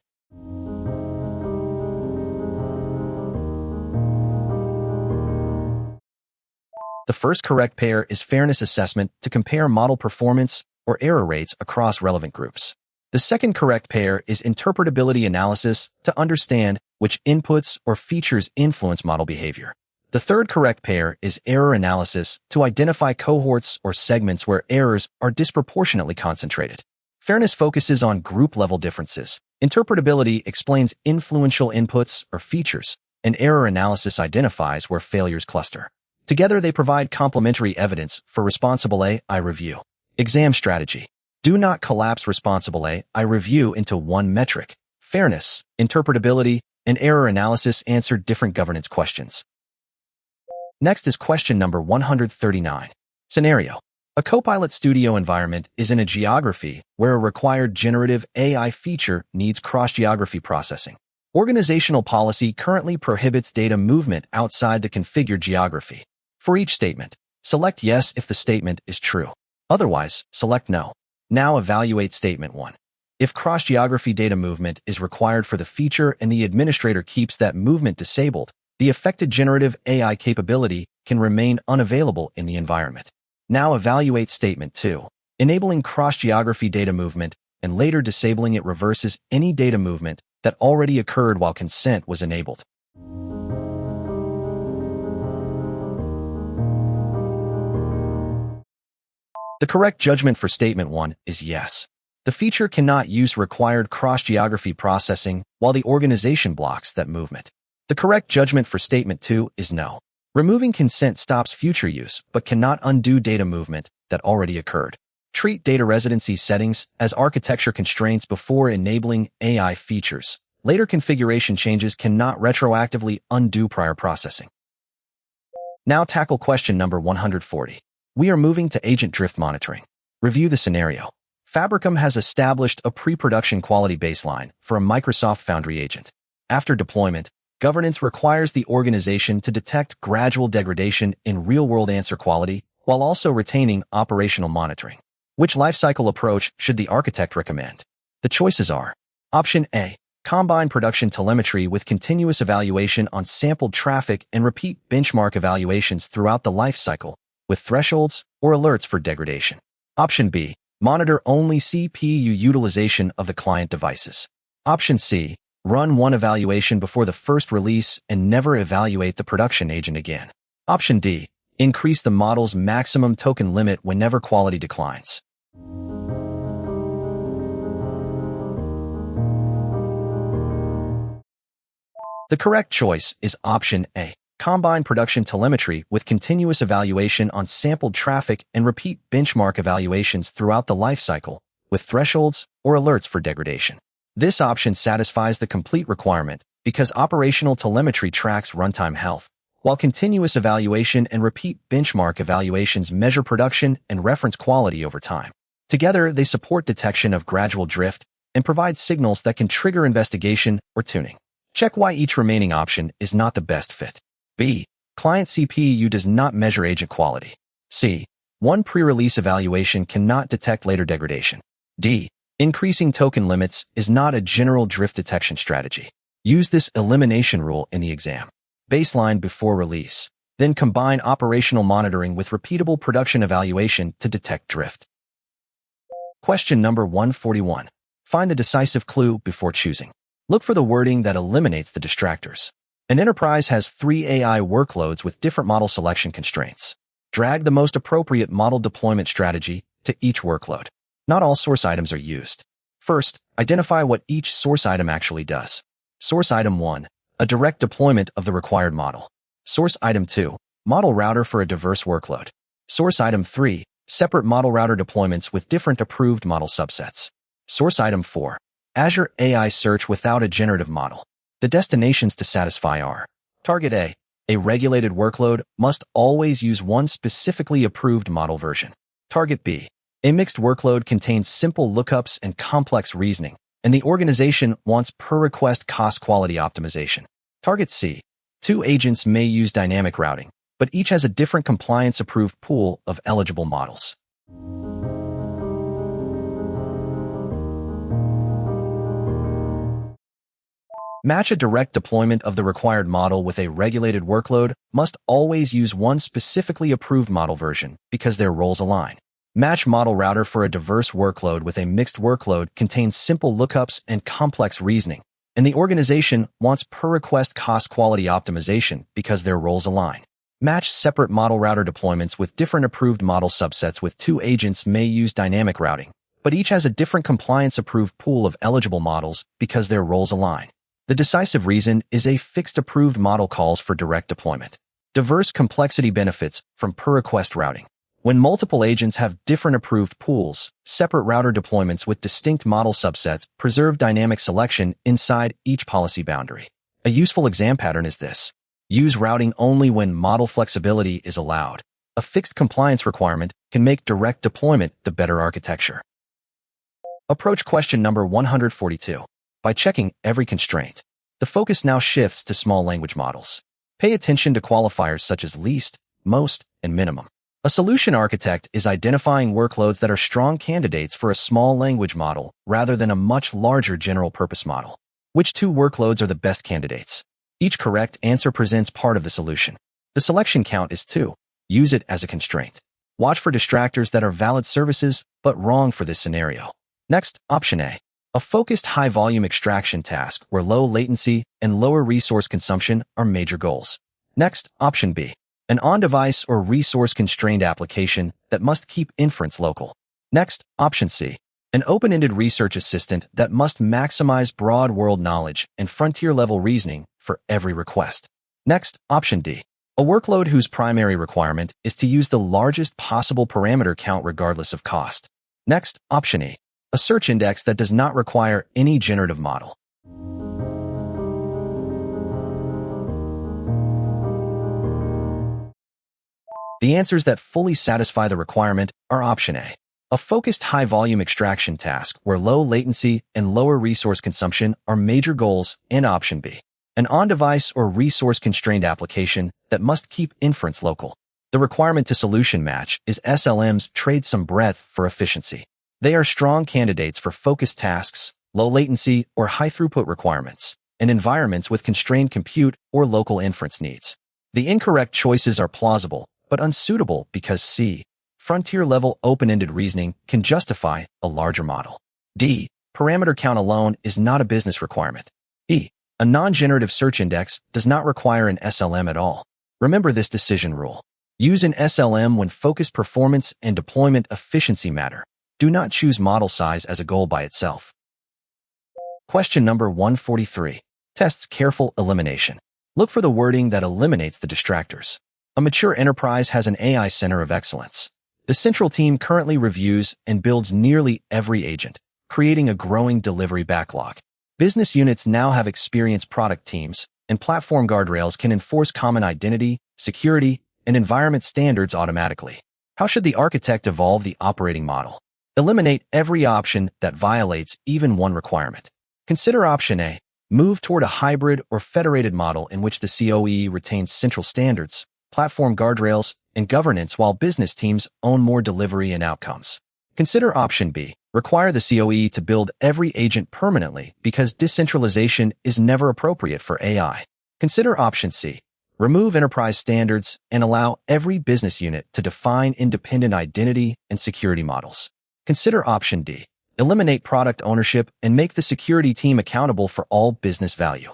The first correct pair is fairness assessment to compare model performance or error rates across relevant groups. The second correct pair is interpretability analysis to understand which inputs or features influence model behavior. The third correct pair is error analysis to identify cohorts or segments where errors are disproportionately concentrated. Fairness focuses on group-level differences. Interpretability explains influential inputs or features, and error analysis identifies where failures cluster. Together, they provide complementary evidence for responsible AI review. Exam strategy. Do not collapse responsible AI review into one metric. Fairness, interpretability, and error analysis answer different governance questions. Next is question number 139. Scenario. A Copilot Studio environment is in a geography where a required generative AI feature needs cross-geography processing. Organizational policy currently prohibits data movement outside the configured geography. For each statement, select yes if the statement is true. Otherwise, select no. Now evaluate statement 1. If cross-geography data movement is required for the feature and the administrator keeps that movement disabled, the affected generative AI capability can remain unavailable in the environment. Now evaluate statement 2. Enabling cross-geography data movement and later disabling it reverses any data movement that already occurred while consent was enabled. The correct judgment for statement 1 is yes. The feature cannot use required cross-geography processing while the organization blocks that movement. The correct judgment for statement 2 is no. Removing consent stops future use but cannot undo data movement that already occurred. Treat data residency settings as architecture constraints before enabling AI features. Later configuration changes cannot retroactively undo prior processing. Now tackle question number 140. We are moving to agent drift monitoring. Review the scenario. Fabricam has established a pre-production quality baseline for a Microsoft Foundry agent. After deployment, governance requires the organization to detect gradual degradation in real-world answer quality while also retaining operational monitoring. Which lifecycle approach should the architect recommend? The choices are: Option A, combine production telemetry with continuous evaluation on sampled traffic and repeat benchmark evaluations throughout the lifecycle, with thresholds or alerts for degradation. Option B, monitor only CPU utilization of the client devices. Option C, run one evaluation before the first release and never evaluate the production agent again. Option D, increase the model's maximum token limit whenever quality declines. The correct choice is Option A, combine production telemetry with continuous evaluation on sampled traffic and repeat benchmark evaluations throughout the lifecycle, with thresholds or alerts for degradation. This option satisfies the complete requirement because operational telemetry tracks runtime health, while continuous evaluation and repeat benchmark evaluations measure production and reference quality over time. Together, they support detection of gradual drift and provide signals that can trigger investigation or tuning. Check why each remaining option is not the best fit. B. Client CPU does not measure agent quality. C. One pre-release evaluation cannot detect later degradation. D. Increasing token limits is not a general drift detection strategy. Use this elimination rule in the exam. Baseline before release. Then combine operational monitoring with repeatable production evaluation to detect drift. Question number 141. Find the decisive clue before choosing. Look for the wording that eliminates the distractors. An enterprise has 3 AI workloads with different model selection constraints. Drag the most appropriate model deployment strategy to each workload. Not all source items are used. First, identify what each source item actually does. Source item 1, a direct deployment of the required model. Source item 2, model router for a diverse workload. Source item 3, separate model router deployments with different approved model subsets. Source item 4, Azure AI search without a generative model. The destinations to satisfy are: Target A regulated workload must always use one specifically approved model version. Target B, a mixed workload contains simple lookups and complex reasoning, and the organization wants per-request cost-quality optimization. Target C, 2 agents may use dynamic routing, but each has a different compliance-approved pool of eligible models. Match a direct deployment of the required model with a regulated workload must always use one specifically approved model version because their roles align. Match model router for a diverse workload with a mixed workload contains simple lookups and complex reasoning, and the organization wants per-request cost-quality optimization because their roles align. Match separate model router deployments with different approved model subsets with 2 agents may use dynamic routing, but each has a different compliance-approved pool of eligible models because their roles align. The decisive reason is a fixed approved model calls for direct deployment. Diverse complexity benefits from per-request routing. When multiple agents have different approved pools, separate router deployments with distinct model subsets preserve dynamic selection inside each policy boundary. A useful exam pattern is this: use routing only when model flexibility is allowed. A fixed compliance requirement can make direct deployment the better architecture. Approach question number 142. By checking every constraint, the focus now shifts to small language models. Pay attention to qualifiers such as least, most, and minimum. A solution architect is identifying workloads that are strong candidates for a small language model rather than a much larger general-purpose model. Which 2 workloads are the best candidates? Each correct answer presents part of the solution. The selection count is 2. Use it as a constraint. Watch for distractors that are valid services but wrong for this scenario. Next, Option A focused high-volume extraction task where low latency and lower resource consumption are major goals. Next, Option B, an on-device or resource-constrained application that must keep inference local. Next, Option C, an open-ended research assistant that must maximize broad world knowledge and frontier-level reasoning for every request. Next, Option D, a workload whose primary requirement is to use the largest possible parameter count regardless of cost. Next, Option E, a search index that does not require any generative model. The answers that fully satisfy the requirement are Option A, A focused high-volume extraction task where low latency and lower resource consumption are major goals, and option B. An on-device or resource-constrained application that must keep inference local. The requirement to solution match is SLMs trade some breadth for efficiency. They are strong candidates for focused tasks, low latency or high throughput requirements, and environments with constrained compute or local inference needs. The incorrect choices are plausible, but unsuitable because C. Frontier-level open-ended reasoning can justify a larger model. D. Parameter count alone is not a business requirement. E. A non-generative search index does not require an SLM at all. Remember this decision rule. Use an SLM when focused performance and deployment efficiency matter. Do not choose model size as a goal by itself. Question number 143. Tests careful elimination. Look for the wording that eliminates the distractors. A mature enterprise has an AI center of excellence. The central team currently reviews and builds nearly every agent, creating a growing delivery backlog. Business units now have experienced product teams, and platform guardrails can enforce common identity, security, and environment standards automatically. How should the architect evolve the operating model? Eliminate every option that violates even one requirement. Consider option A. Move toward a hybrid or federated model in which the COE retains central standards, platform guardrails, and governance while business teams own more delivery and outcomes. Consider option B. Require the COE to build every agent permanently because decentralization is never appropriate for AI. Consider option C. Remove enterprise standards and allow every business unit to define independent identity and security models. Consider option D. Eliminate product ownership and make the security team accountable for all business value.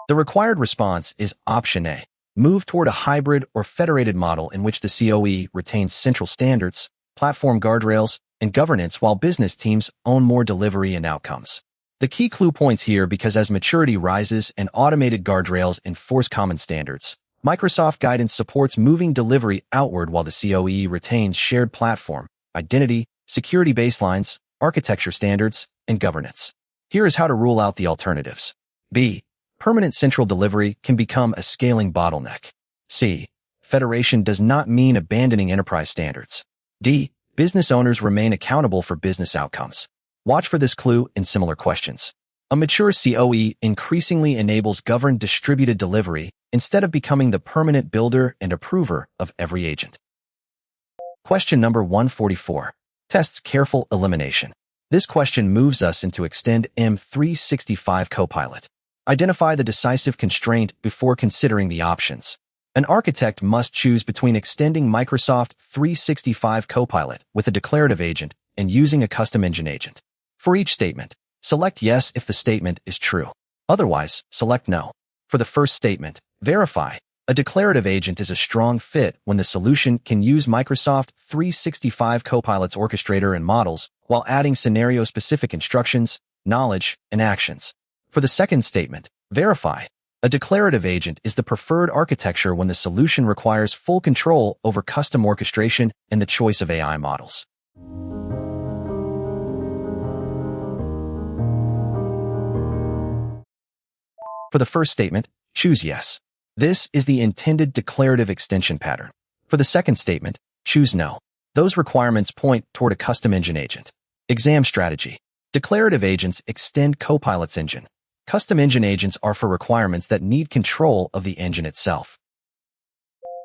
The required response is option A. Move toward a hybrid or federated model in which the COE retains central standards, platform guardrails, and governance while business teams own more delivery and outcomes. The key clue points here because as maturity rises and automated guardrails enforce common standards, Microsoft guidance supports moving delivery outward while the COE retains shared platform, identity, security baselines, architecture standards, and governance. Here is how to rule out the alternatives. B. Permanent central delivery can become a scaling bottleneck. C. Federation does not mean abandoning enterprise standards. D. Business owners remain accountable for business outcomes. Watch for this clue in similar questions. A mature COE increasingly enables governed distributed delivery instead of becoming the permanent builder and approver of every agent. Question number 144. Tests careful elimination. This question moves us into Extend M365 Copilot. Identify the decisive constraint before considering the options. An architect must choose between extending Microsoft 365 Copilot with a declarative agent and using a custom engine agent. For each statement, select yes if the statement is true. Otherwise, select no. For the first statement, verify. A declarative agent is a strong fit when the solution can use Microsoft 365 Copilot's orchestrator and models while adding scenario-specific instructions, knowledge, and actions. For the second statement, verify. A declarative agent is the preferred architecture when the solution requires full control over custom orchestration and the choice of AI models. For the first statement, choose yes. This is the intended declarative extension pattern. For the second statement, choose no. Those requirements point toward a custom engine agent. Exam strategy. Declarative agents extend Copilot's engine. Custom engine agents are for requirements that need control of the engine itself.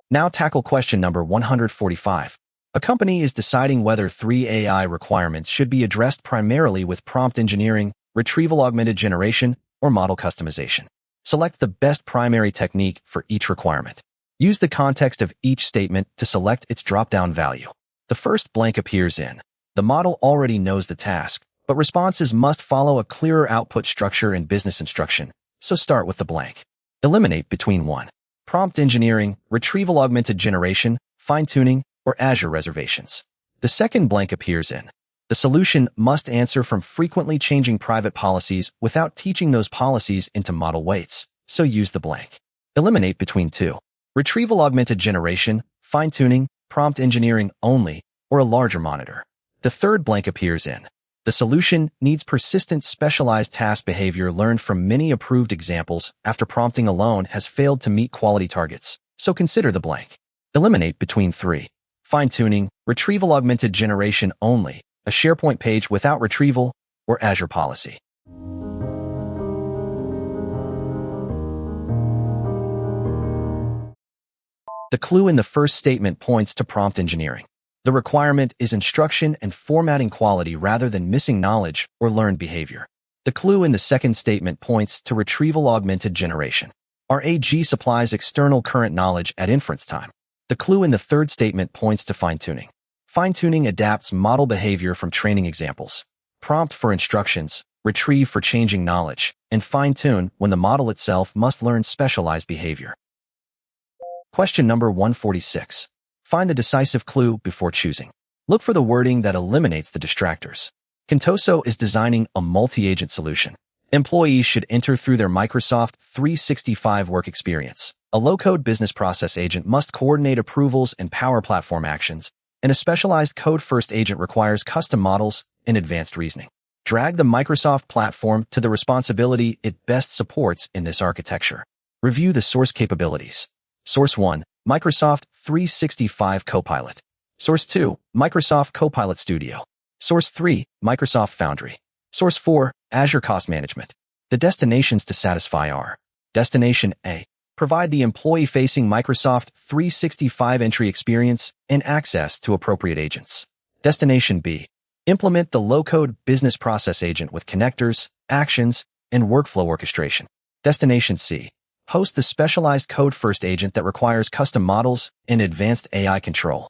Now tackle question number 145. A company is deciding whether three AI requirements should be addressed primarily with prompt engineering, retrieval-augmented generation, or model customization. Select the best primary technique for each requirement. Use the context of each statement to select its drop-down value. The first blank appears in. The model already knows the task, but responses must follow a clearer output structure and business instruction, so start with the blank. Eliminate between 1. Prompt engineering, retrieval-augmented generation, fine-tuning, or Azure reservations. The second blank appears in. The solution must answer from frequently changing private policies without teaching those policies into model weights, so use the blank. Eliminate between 2. Retrieval-augmented generation, fine-tuning, prompt engineering only, or a larger monitor. The third blank appears in. The solution needs persistent specialized task behavior learned from many approved examples after prompting alone has failed to meet quality targets, so consider the blank. Eliminate between 3. Fine-tuning, retrieval augmented generation only, a SharePoint page without retrieval, or Azure policy. The clue in the first statement points to prompt engineering. The requirement is instruction and formatting quality rather than missing knowledge or learned behavior. The clue in the second statement points to retrieval augmented generation. Our AG supplies external current knowledge at inference time. The clue in the third statement points to fine-tuning. Fine-tuning adapts model behavior from training examples. Prompt for instructions, retrieve for changing knowledge, and fine-tune when the model itself must learn specialized behavior. Question number 146. Find the decisive clue before choosing. Look for the wording that eliminates the distractors. Contoso is designing a multi-agent solution. Employees should enter through their Microsoft 365 work experience. A low-code business process agent must coordinate approvals and Power Platform actions, and a specialized code-first agent requires custom models and advanced reasoning. Drag the Microsoft platform to the responsibility it best supports in this architecture. Review the source capabilities. Source 1, Microsoft 365 Copilot. Source 2, Microsoft Copilot Studio. Source 3, Microsoft Foundry. Source 4, Azure Cost Management. The destinations to satisfy are: Destination A, provide the employee-facing Microsoft 365 entry experience and access to appropriate agents. Destination B, implement the low-code business process agent with connectors, actions, and workflow orchestration. Destination C, host the specialized code-first agent that requires custom models and advanced AI control.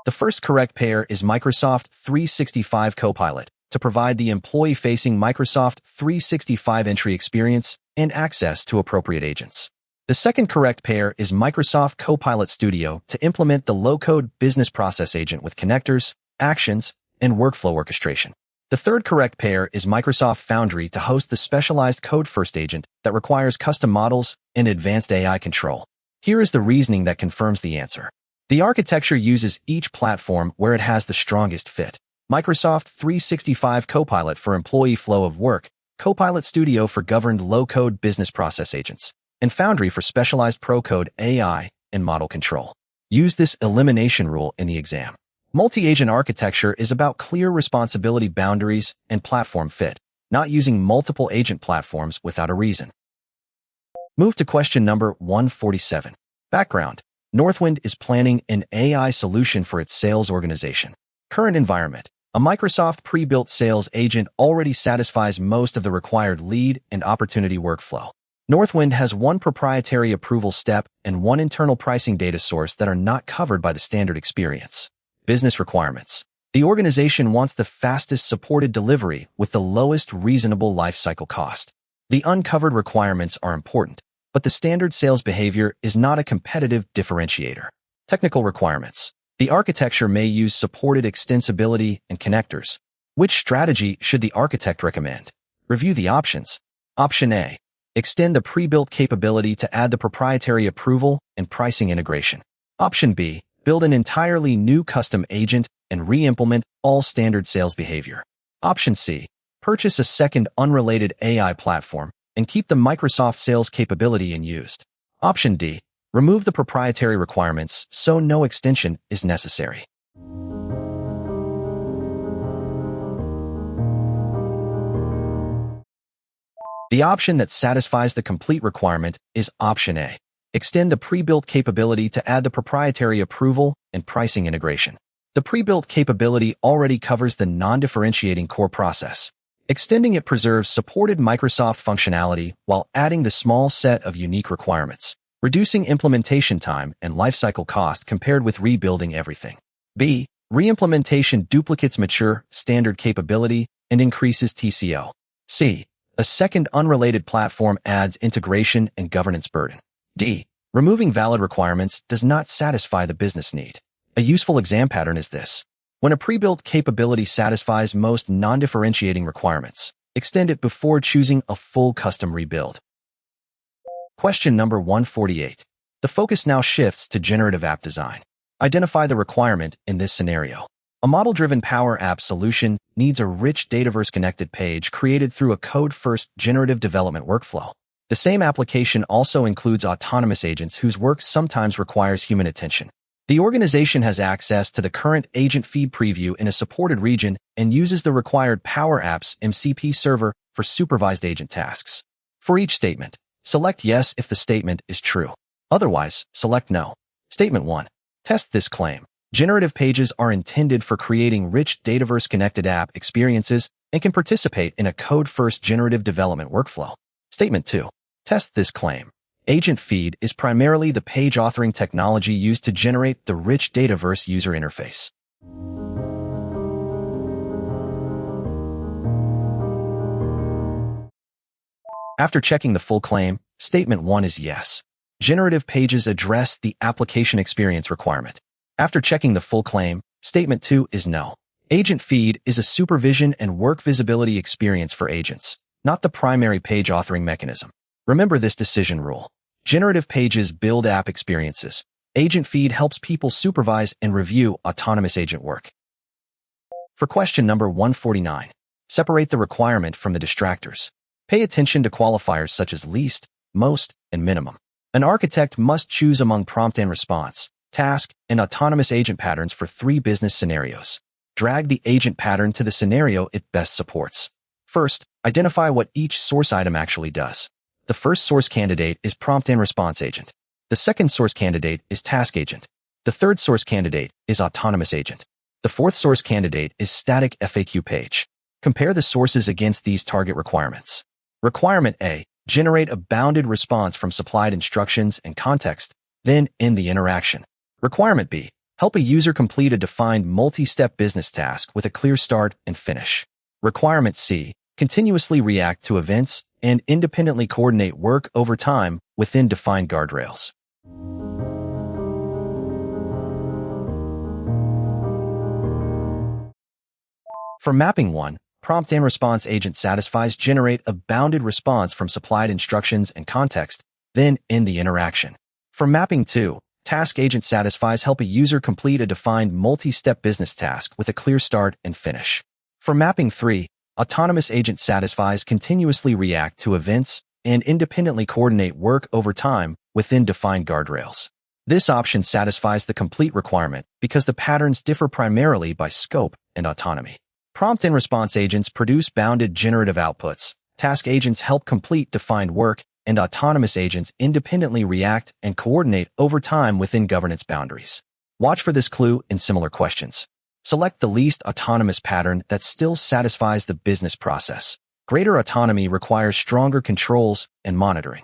The first correct pair is Microsoft 365 Copilot, to provide the employee-facing Microsoft 365 entry experience and access to appropriate agents. The second correct pair is Microsoft Copilot Studio, to implement the low-code business process agent with connectors, actions, and workflow orchestration. The third correct pair is Microsoft Foundry, to host the specialized code-first agent that requires custom models and advanced AI control. Here is the reasoning that confirms the answer. The architecture uses each platform where it has the strongest fit. Microsoft 365 Copilot for employee flow of work, Copilot Studio for governed low-code business process agents, and Foundry for specialized pro-code AI and model control. Use this elimination rule in the exam. Multi-agent architecture is about clear responsibility boundaries and platform fit, not using multiple agent platforms without a reason. Move to question number 147. Background. Northwind is planning an AI solution for its sales organization. Current environment. A Microsoft pre-built sales agent already satisfies most of the required lead and opportunity workflow. Northwind has one proprietary approval step and one internal pricing data source that are not covered by the standard experience. Business requirements. The organization wants the fastest supported delivery with the lowest reasonable lifecycle cost. The uncovered requirements are important, but the standard sales behavior is not a competitive differentiator. Technical requirements. The architecture may use supported extensibility and connectors. Which strategy should the architect recommend? Review the options. Option A, extend the pre-built capability to add the proprietary approval and pricing integration. Option B, build an entirely new custom agent and re-implement all standard sales behavior. Option C, purchase a second unrelated AI platform and keep the Microsoft sales capability unused. Option D, remove the proprietary requirements so no extension is necessary. The option that satisfies the complete requirement is Option A. Extend the pre-built capability to add the proprietary approval and pricing integration. The pre-built capability already covers the non-differentiating core process. Extending it preserves supported Microsoft functionality while adding the small set of unique requirements, reducing implementation time and lifecycle cost compared with rebuilding everything. B. Re-implementation duplicates mature, standard capability and increases TCO. C. A second unrelated platform adds integration and governance burden. D. Removing valid requirements does not satisfy the business need. A useful exam pattern is this. When a pre-built capability satisfies most non-differentiating requirements, extend it before choosing a full custom rebuild. Question number 148. The focus now shifts to generative app design. Identify the requirement in this scenario. A model-driven Power App solution needs a rich Dataverse connected page created through a code-first generative development workflow. The same application also includes autonomous agents whose work sometimes requires human attention. The organization has access to the current agent feed preview in a supported region and uses the required Power Apps MCP server for supervised agent tasks. For each statement, select yes if the statement is true. Otherwise, select no. Statement 1. Test this claim. Generative pages are intended for creating rich Dataverse-connected app experiences and can participate in a code-first generative development workflow. Statement 2. Test this claim. Agent Feed is primarily the page authoring technology used to generate the rich Dataverse user interface. After checking the full claim, Statement 1 is yes. Generative pages address the application experience requirement. After checking the full claim, Statement 2 is no. Agent Feed is a supervision and work visibility experience for agents, not the primary page authoring mechanism. Remember this decision rule. Generative pages build app experiences. Agent Feed helps people supervise and review autonomous agent work. For question number 149, separate the requirement from the distractors. Pay attention to qualifiers such as least, most, and minimum. An architect must choose among prompt and response, task, and autonomous agent patterns for 3 business scenarios. Drag the agent pattern to the scenario it best supports. First, identify what each source item actually does. The first source candidate is prompt and response agent. The second source candidate is task agent. The third source candidate is autonomous agent. The fourth source candidate is static FAQ page. Compare the sources against these target requirements. Requirement A, generate a bounded response from supplied instructions and context, then end the interaction. Requirement B, help a user complete a defined multi-step business task with a clear start and finish. Requirement C, continuously react to events and independently coordinate work over time within defined guardrails. For mapping 1, prompt and response agent satisfies generate a bounded response from supplied instructions and context, then end the interaction. For mapping 2, task agent satisfies help a user complete a defined multi-step business task with a clear start and finish. For mapping 3, autonomous agent satisfies continuously react to events and independently coordinate work over time within defined guardrails. This option satisfies the complete requirement because the patterns differ primarily by scope and autonomy. Prompt and response agents produce bounded generative outputs. Task agents help complete defined work, and autonomous agents independently react and coordinate over time within governance boundaries. Watch for this clue in similar questions. Select the least autonomous pattern that still satisfies the business process. Greater autonomy requires stronger controls and monitoring.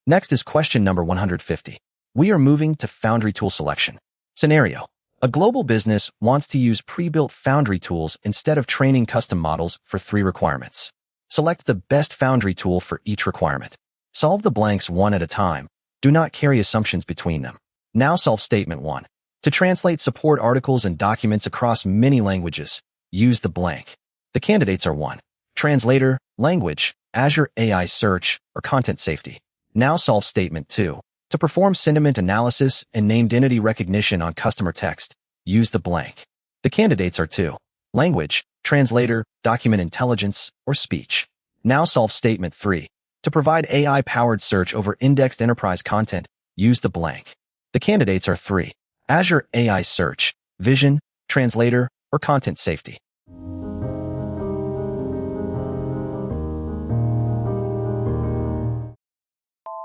Next is question number 150. We are moving to Foundry tool selection. Scenario. A global business wants to use pre-built Foundry tools instead of training custom models for 3 requirements. Select the best Foundry tool for each requirement. Solve the blanks one at a time. Do not carry assumptions between them. Now solve statement 1. To translate support articles and documents across many languages, use the blank. The candidates are 1. Translator, language, Azure AI search, or content safety. Now solve statement 2. To perform sentiment analysis and named entity recognition on customer text, use the blank. The candidates are 2. Language, translator, document intelligence, or speech. Now solve statement 3. To provide AI-powered search over indexed enterprise content, use the blank. The candidates are 3. Azure AI search, vision, translator, or content safety.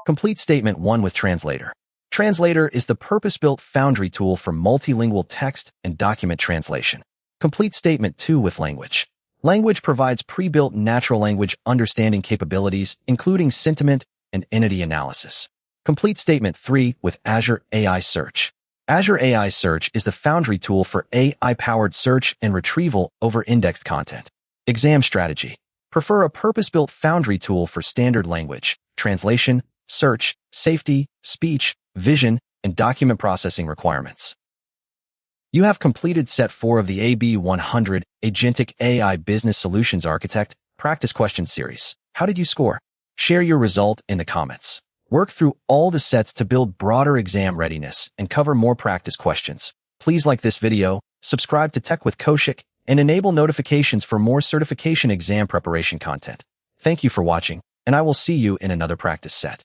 Complete statement 1 with translator. Translator is the purpose-built Foundry tool for multilingual text and document translation. Complete statement 2 with language. Language provides pre-built natural language understanding capabilities, including sentiment and entity analysis. Complete statement 3 with Azure AI search. Azure AI search is the Foundry tool for AI-powered search and retrieval over indexed content. Exam strategy. Prefer a purpose-built Foundry tool for standard language, translation, search, safety, speech, vision, and document processing requirements. You have completed set 4 of the AB-100 Agentic AI Business Solutions Architect Practice Question Series. How did you score? Share your result in the comments. Work through all the sets to build broader exam readiness and cover more practice questions. Please like this video, subscribe to Tech with Koushik, and enable notifications for more certification exam preparation content. Thank you for watching, and I will see you in another practice set.